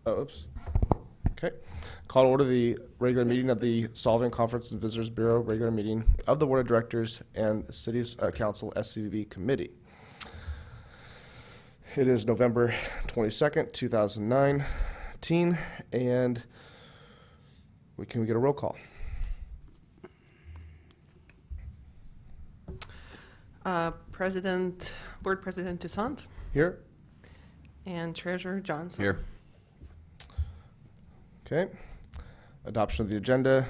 Oh, oops. Okay. Call to order the regular meeting of the Solvang Conference and Visitors Bureau, regular meeting of the Board of Directors and City's Council SCVB Committee. It is November 22nd, 2019, and can we get a roll call? Board President Toussaint. Here. And Treasurer Johnson. Here. Okay. Adoption of the agenda.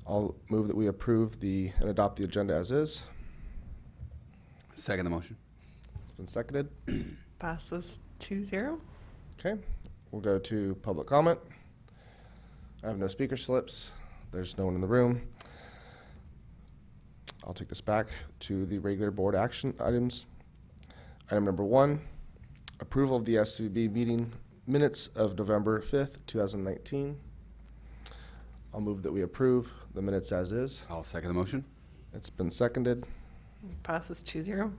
I'll move that we approve and adopt the agenda as is. Second the motion. It's been seconded. Passes 2-0. Okay. We'll go to public comment. I have no speaker slips. There's no one in the room. I'll take this back to the regular board action items. Item number 1, approval of the SCB meeting minutes of November 5th, 2019. I'll move that we approve the minutes as is. I'll second the motion. It's been seconded. Passes 2-0.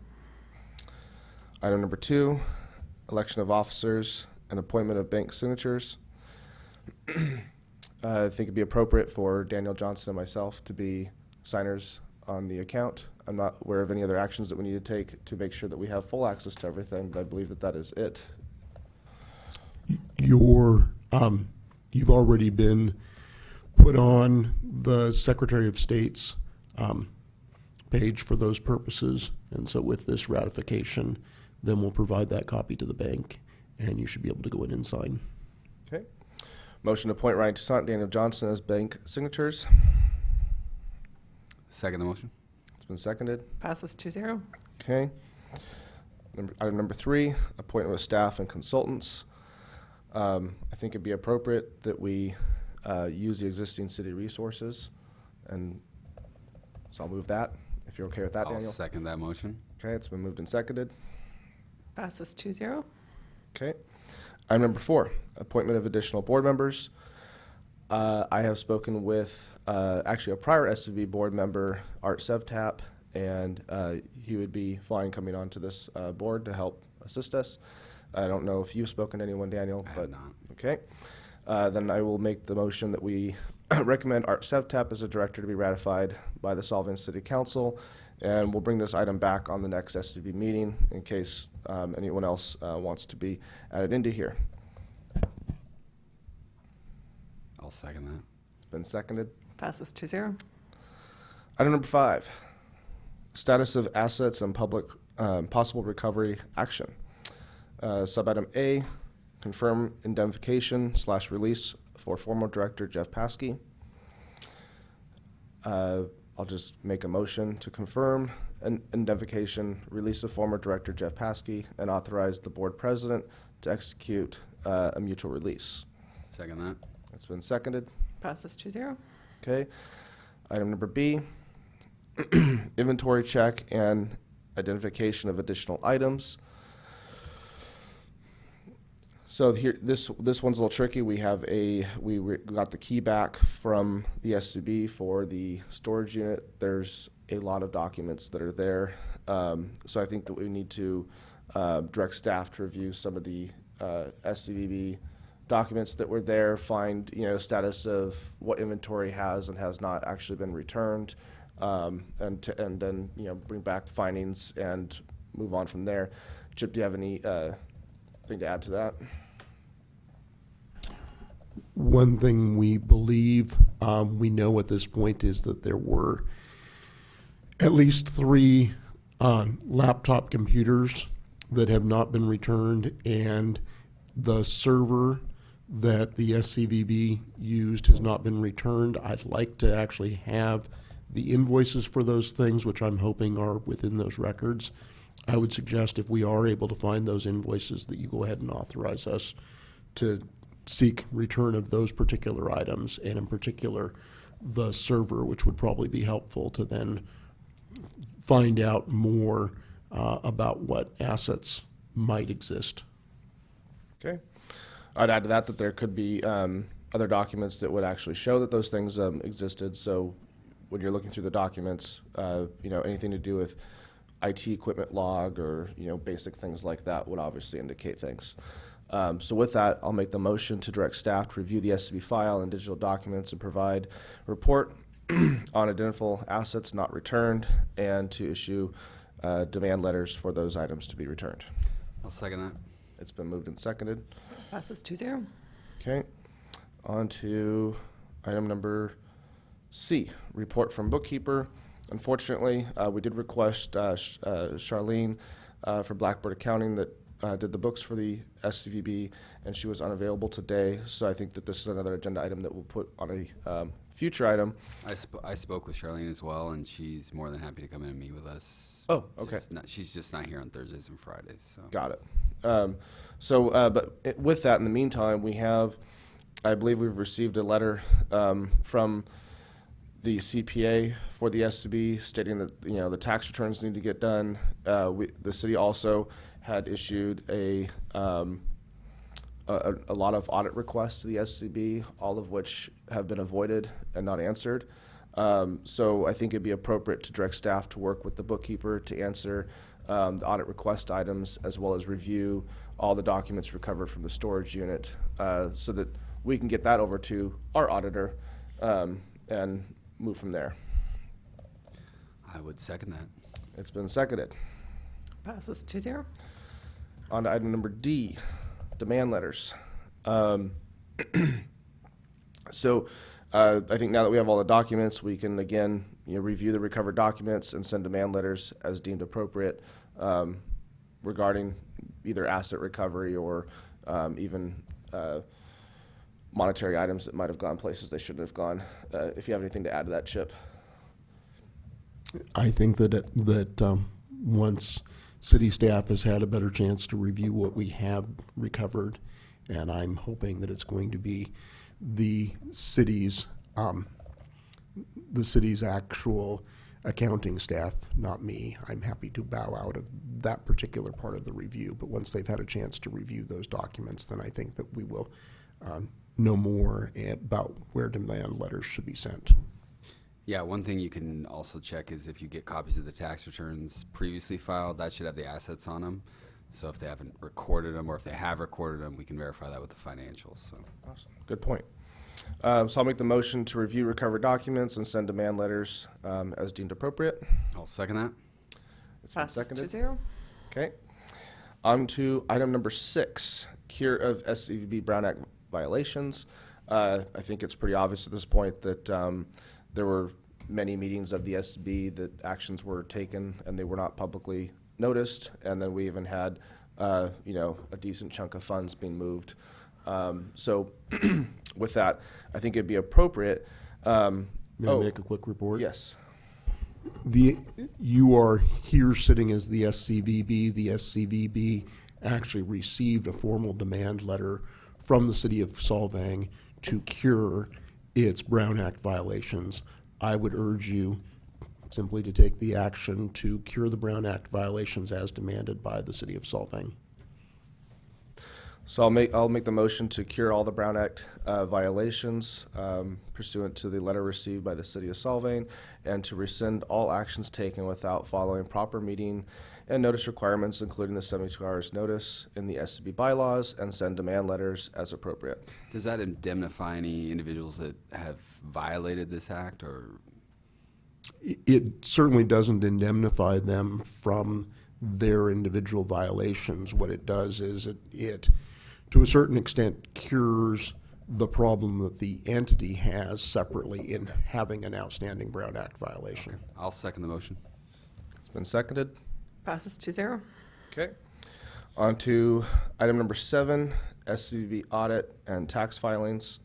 Item number 2, election of officers and appointment of bank signatures. I think it'd be appropriate for Daniel Johnson and myself to be signers on the account. I'm not aware of any other actions that we need to take to make sure that we have full access to everything, but I believe that that is it. You've already been put on the Secretary of State's page for those purposes, and so with this ratification, then we'll provide that copy to the bank, and you should be able to go in and sign. Okay. Motion to appoint Ryan Toussaint, Daniel Johnson as bank signatures. Second the motion. It's been seconded. Passes 2-0. Okay. Item number 3, appointment of staff and consultants. I think it'd be appropriate that we use the existing city resources, and so I'll move that, if you're okay with that, I'll Daniel. second that motion. Okay, it's been moved and seconded. Passes 2-0. Okay. Item number 4, appointment of additional board members. I have spoken with actually a prior SCV board member, Art Sevtap, and he would be fine coming onto this board to help assist us. I don't know if you've spoken to anyone, Daniel, I but have not. okay. Then I will make the motion that we recommend Art Sevtap as a director to be ratified by the Solvang City Council, and we'll bring this item back on the next SCV meeting in case anyone else wants to be added into here. I'll second that. It's been seconded. Passes 2-0. Item number 5, status of assets and public possible recovery action. Sub-item A, confirm indemnification/release for former director Jeff Paskey. I'll just make a motion to confirm an indemnification, release of former director Jeff Paskey, and authorize the board president to execute a mutual release. Second that. It's been seconded. Passes 2-0. Okay. Item number B, inventory check and identification of additional items. So here, this one's a little tricky. We got the key back from the SCB for the storage unit. There's a lot of documents that are there. So I think that we need to direct staff to review some of the SCVB documents that were there, find status of what inventory has and has not actually been returned, and then bring back findings and move on from there. Chip, do you have any thing to add to that? One thing we believe we know at this point is that there were at least 3 laptop computers that have not been returned, and the server that the SCVB used has not been returned. I'd like to actually have the invoices for those things, which I'm hoping are within those records. I would suggest if we are able to find those invoices that you go ahead and authorize us to seek return of those particular items, and in particular the server, which would probably be helpful to then find out more about what assets might exist. Okay. I'd add to that there could be other documents that would actually show that those things existed. So when you're looking through the documents, anything to do with IT equipment log or basic things like that would obviously indicate things. So with that, I'll make the motion to direct staff to review the SCB file and digital documents and provide report on identifiable assets not returned and to issue demand letters for those items to be returned. I'll second that. It's been moved and seconded. Passes 2-0. Okay. On to item number C, report from bookkeeper. Unfortunately, we did request Charlene for Blackboard Accounting that did the books for the SCVB, and she was unavailable today. So I think that this is another agenda item that we'll put on a future item. I spoke with Charlene as well, and she's more than happy to come in and meet with us. Oh, okay. She's just not here on Thursdays and Fridays. So. Got it. But with that, in the meantime, I believe we've received a letter from the CPA for the SCB stating that the tax returns need to get done. The city also had issued a lot of audit requests to the SCB, all of which have been avoided and not answered. So I think it'd be appropriate to direct staff to work with the bookkeeper to answer the audit request items, as well as review all the documents recovered from the storage unit, so that we can get that over to our auditor and move from there. I would second that. It's been seconded. Passes 2-0. On to item number D, demand letters. So I think now that we have all the documents, we can again review the recovered documents and send demand letters as deemed appropriate regarding either asset recovery or even monetary items that might have gone places they shouldn't have gone. If you have anything to add to that, Chip. I think that once city staff has had a better chance to review what we have recovered, and I'm hoping that it's going to be the city's actual accounting staff, not me. I'm happy to bow out of that particular part of the review, but once they've had a chance to review those documents, then I think that we will know more about where demand letters should be sent. Yeah, one thing you can also check is if you get copies of the tax returns previously filed, that should have the assets on them. So if they haven't recorded them, or if they have recorded them, we can verify that with the financials. So. Awesome. Good point. So I'll make the motion to review recovered documents and send demand letters as deemed appropriate. I'll second that. It's been Passes seconded. 2-0. Okay. On to item number 6, cure of SCVB Brown Act violations. I think it's pretty obvious at this point that there were many meetings of the SCB that actions were taken and they were not publicly noticed, and then we even had a decent chunk of funds being moved. So with that, I think it'd be appropriate. May I make a quick report? Yes. You are here sitting as the SCVB. The SCVB actually received a formal demand letter from the city of Solvang to cure its Brown Act violations. I would urge you simply to take the action to cure the Brown Act violations as demanded by the city of Solvang. So I'll make the motion to cure all the Brown Act violations pursuant to the letter received by the city of Solvang, and to rescind all actions taken without following proper meeting and notice requirements, including the 72 hours notice in the SCB bylaws, and send demand letters as appropriate. Does that indemnify any individuals that have violated this act, or? It certainly doesn't indemnify them from their individual violations. What it does is it to a certain extent, cures the problem that the entity has separately in having an outstanding Brown Act violation. I'll second the motion. It's been seconded. Passes 2-0. Okay. On to item number 7, SCV audit and tax filings.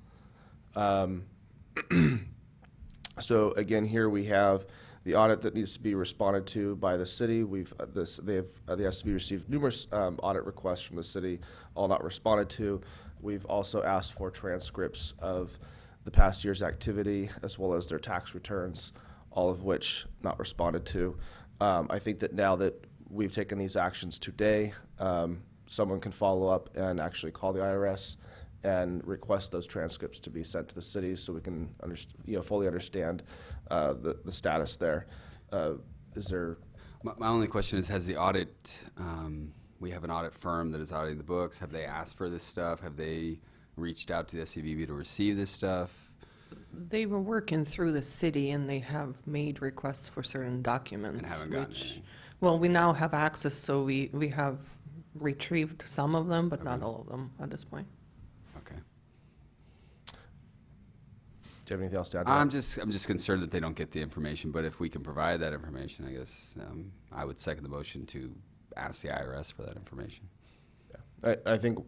So again, here we have the audit that needs to be responded to by the city. The SCB received numerous audit requests from the city, all not responded to. We've also asked for transcripts of the past year's activity as well as their tax returns, all of which not responded to. I think that now that we've taken these actions today, someone can follow up and actually call the IRS and request those transcripts to be sent to the city so we can fully understand the status there. Is there? My only question is, has the audit we have an audit firm that is auditing the books. Have they asked for this stuff? Have they reached out to the SCVB to receive this stuff? They were working through the city and they have made requests for certain documents. And haven't gotten which- any. Well, we now have access, so we have retrieved some of them, but not Okay. all of them at this point. Okay. Do you have anything else to add to I'm that? just concerned that they don't get the information, but if we can provide that information, I guess, I would second the motion to ask the IRS for that information. I think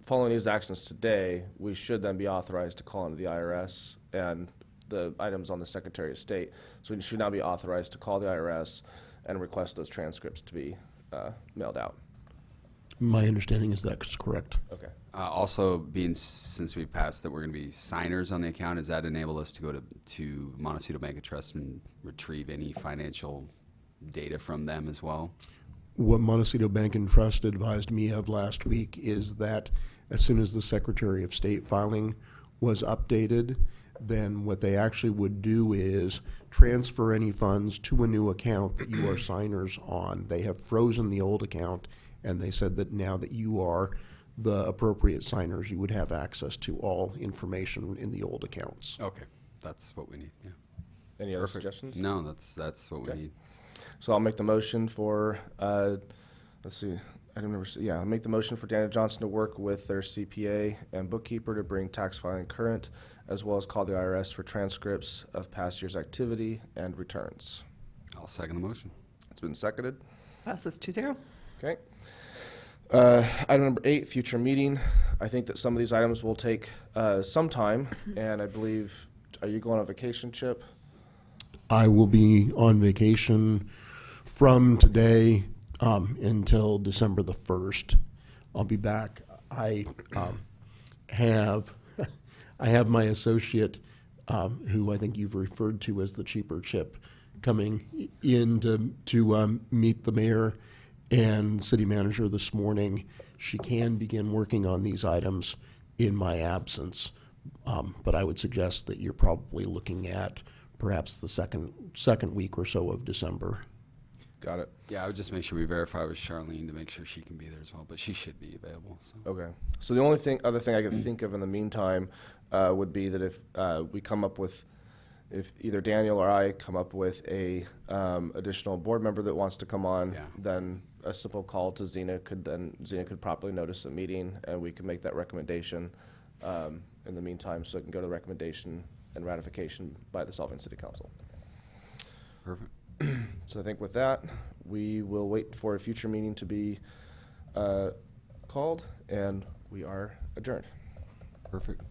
following these actions today, we should then be authorized to call into the IRS and the items on the Secretary of State. So we should now be authorized to call the IRS and request those transcripts to be mailed out. My understanding is that's correct. Okay. Also, since we've passed that we're going to be signers on the account, does that enable us to go to Montecito Bank and Trust and retrieve any financial data from them as well? What Montecito Bank and Trust advised me of last week is that as soon as the Secretary of State filing was updated, then what they actually would do is transfer any funds to a new account that you are signers on. They have frozen the old account, and they said that now that you are the appropriate signers, you would have access to all information in the old accounts. Okay, that's what we need, yeah. Any other Perfect. suggestions? No, that's what we Okay. need. So I'll make the motion for, let's see, I don't remember, yeah, I'll make the motion for Daniel Johnson to work with their CPA and bookkeeper to bring tax filing current, as well as call the IRS for transcripts of past year's activity and returns. I'll second the motion. It's been seconded. Passes 2-0. Okay. Item number 8, future meeting. I think that some of these items will take some time, and I believe, are you going on vacation, Chip? I will be on vacation from today until December the 1st. I'll be back. I have my associate, who I think you've referred to as the cheaper Chip, coming in to meet the mayor and city manager this morning. She can begin working on these items in my absence, but I would suggest that you're probably looking at perhaps the second week or so of December. Got it. Yeah, I would just make sure we verify with Charlene to make sure she can be there as well, but she should be available, so. Okay. So the only other thing I could think of in the meantime would be that if we come up with, if either Daniel or I come up with a additional board member that wants to come on, Yeah. then a simple call to Zena could properly notice a meeting, and we could make that recommendation in the meantime, so it can go to recommendation and ratification by the Solvang City Council. Perfect. So I think with that, we will wait for a future meeting to be called, and we are adjourned. Perfect.